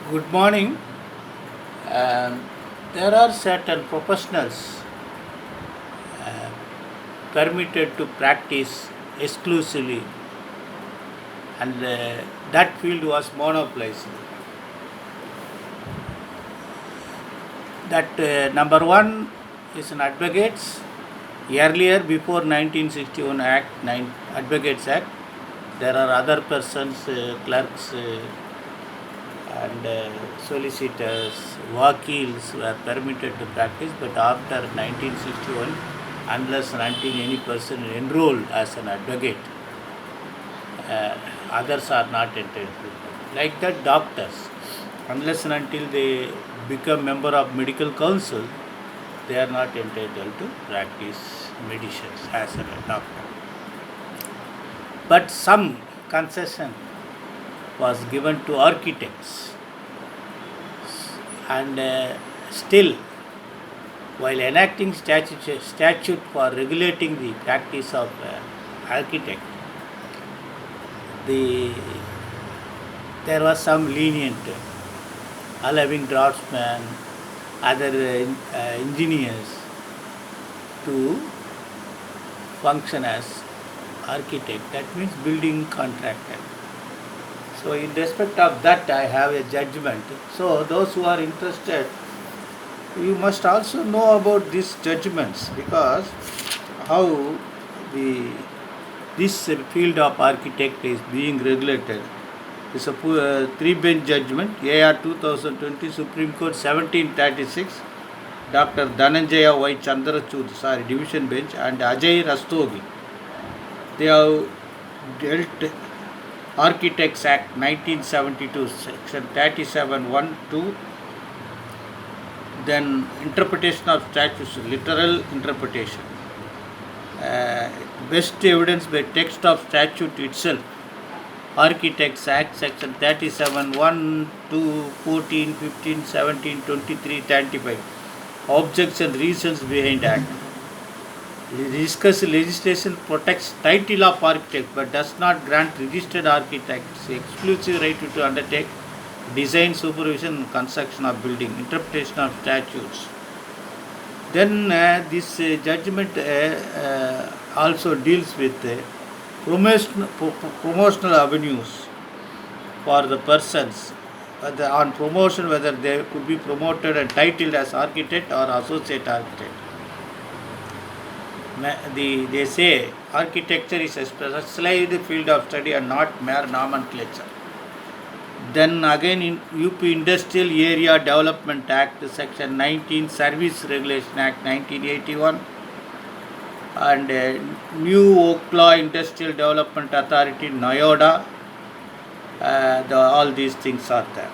Good morning. Um, there are certain professionals permitted to practice exclusively, and that field was monopolized. That number one is an advocates. Earlier, before 1961 Act, Advocates Act, there are other persons, clerks, and solicitors, wakils were permitted to practice, but after 1961, unless and until any person enrolled as an advocate, uh, others are not entitled. Like that, doctors, unless and until they become member of medical council, they are not entitled to practice medicine as a doctor. But some concession was given to architects, and still, while enacting statute for regulating the practice of architect, the there was some lenient allowing draftsmen, other engineers to function as architect. That means building contractor. So in respect of that, I have a judgment. So those who are interested, you must also know about these judgments, because how the this field of architect is being regulated. It's a three-bench judgment, AR 2020, Supreme Court 1736, Dr. Dhananjaya Y. Chandrachud, division bench, and Ajay Rastogi. They have dealt Architects Act 1972, section 37(1), 2, then interpretation of statutes, literal interpretation. Best evidence by text of statute itself. Architects Act section 37, 1, 2, 14, 15, 17, 23, 35. Objects and reasons behind Act. Discuss legislation protects title of architect but does not grant registered architects exclusive right to undertake design, supervision and construction of building, interpretation of statutes. Then this judgment also deals with promotional avenues for the persons on promotion, whether they could be promoted and titled as architect or associate architect. They say architecture is a specialized field of study and not mere nomenclature. Then again in UP Industrial Area Development Act section 19, Service Regulation Act 1981, and New Oklaw Industrial Development Authority, Noyoda, all these things are there.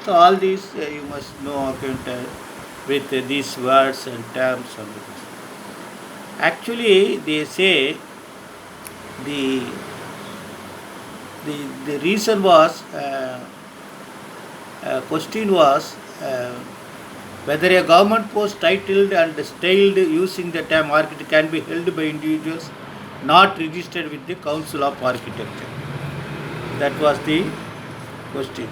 So all these you must know account with these words and terms and this. Actually, they say the reason was question was whether a government post titled and styled using the term architect can be held by individuals not registered with the Council of Architecture. That was the question.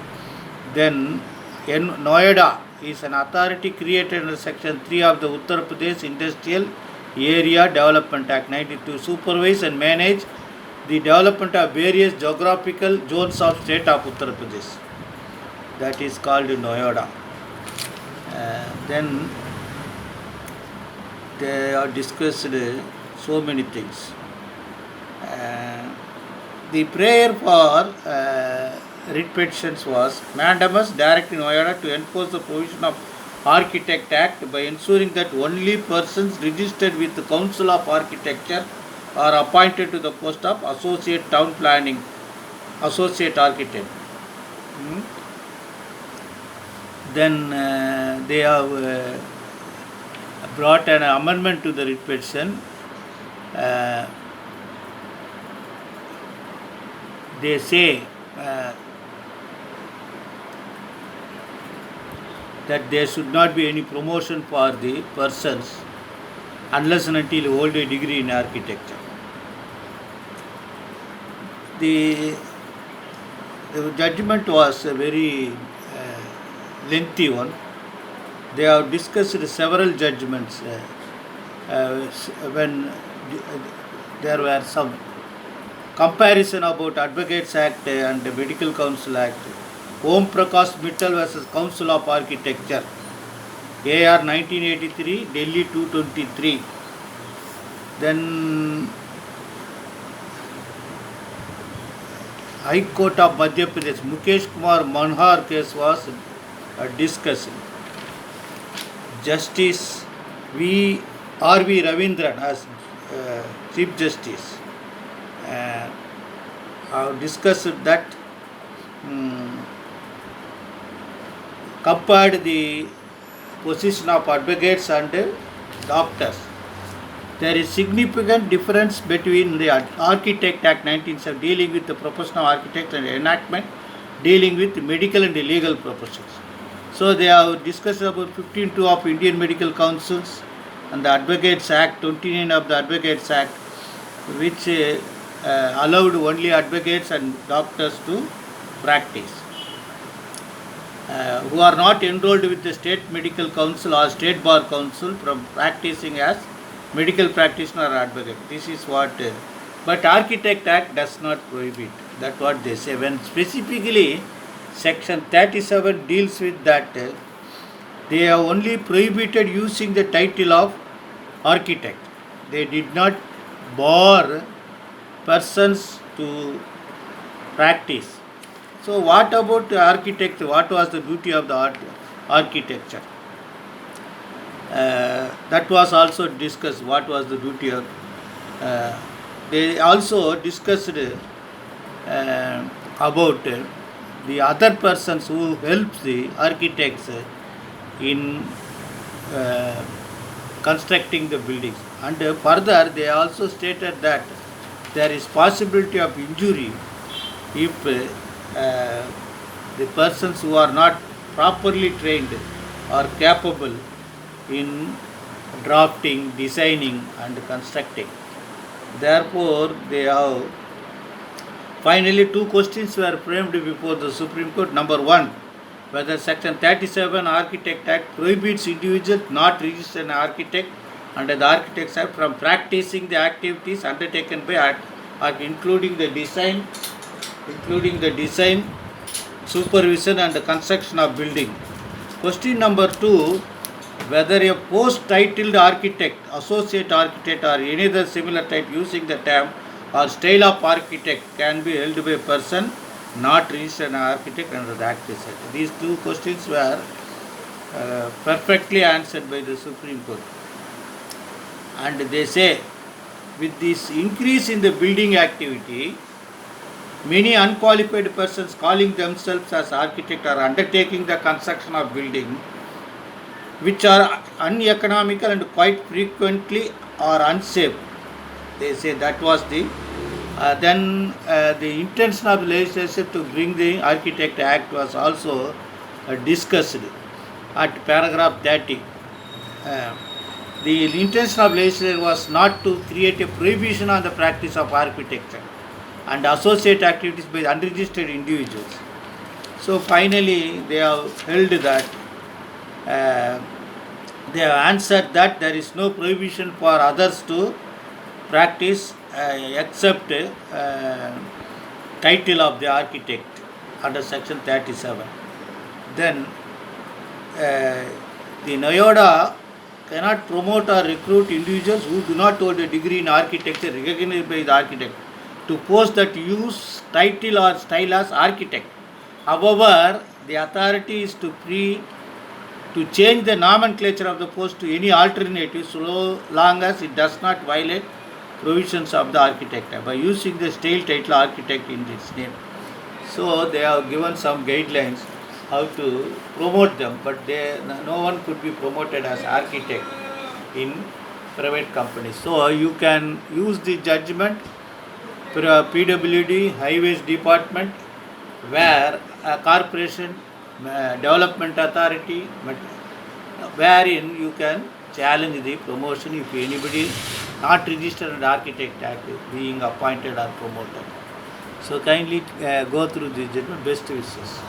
Then Noida is an authority created under section 3 of the Uttar Pradesh Industrial Area Development Act 92 to supervise and manage the development of various geographical zones of state of Uttar Pradesh. That is called Noida. Then they have discussed so many things. The prayer for writ petitions was mandamus directing Noida to enforce the provision of Architect Act by ensuring that only persons registered with the Council of Architecture are appointed to the post of Associate Town Planning, Associate Architect. Then they have brought an amendment to the writ petition. They say that there should not be any promotion for the persons unless and until you hold a degree in architecture. The judgment was very lengthy one. They have discussed several judgments when there were some comparison about Advocates Act and the Medical Council Act. Om Prakash Mittal versus Council of Architecture, AR 1983, Delhi 223. Then High Court of Madhya Pradesh, Mukesh Kumar Manhar case was discussed. Justice R.V. Ravindran as Chief Justice discussed that, compared the position of advocates and doctors. There is significant difference between the Architect Act 1970 dealing with the professional architect and enactment dealing with medical and legal professions. So they have discussed about 15.2 of Indian Medical Councils and the Advocates Act, 29 of the Advocates Act, which allowed only advocates and doctors to practice, who are not enrolled with the State Medical Council or State Bar Council from practicing as medical practitioner or advocate. This is what, but Architect Act does not prohibit. That's what they say. When specifically Section 37 deals with that, they have only prohibited using the title of architect. They did not bar persons to practice. So what about the architect? What was the duty of the architecture? That was also discussed. What was the duty of? They also discussed about the other persons who helps the architects in constructing the buildings. And further, they also stated that there is possibility of injury if the persons who are not properly trained or capable in drafting, designing and constructing. Therefore, they have finally two questions were framed before the Supreme Court. Number one, whether Section 37 Architect Act prohibits individuals not registered an architect under the Architects Act from practicing the activities undertaken by including the design, supervision and the construction of building. Question number two, whether a post-titled architect, associate architect or any other similar type using the term or style of architect can be held by a person not registered an architect under the Act. These two questions were perfectly answered by the Supreme Court. And they say, with this increase in the building activity, many unqualified persons calling themselves as architect are undertaking the construction of buildings which are uneconomical and quite frequently are unsafe. They say that was the the intention of the legislature to bring the Architect Act was also discussed at paragraph 30. The intention of legislature was not to create a prohibition on the practice of architecture and associate activities by unregistered individuals. So finally they have held that they have answered that there is no prohibition for others to practice except title of the architect under Section 37. Then the NIODA cannot promote or recruit individuals who do not hold a degree in architecture recognized by the architect to post that use title or style as architect. However, the authority is to change the nomenclature of the post to any alternative so long as it does not violate provisions of the Architect Act by using the style title architect in its name. So they have given some guidelines how to promote them, but no one could be promoted as architect in private companies. So you can use the judgment for a PWD Highways Department where a corporation development authority wherein you can challenge the promotion if anybody not registered in the Architect Act being appointed or promoted. So kindly go through the judgment. Best wishes.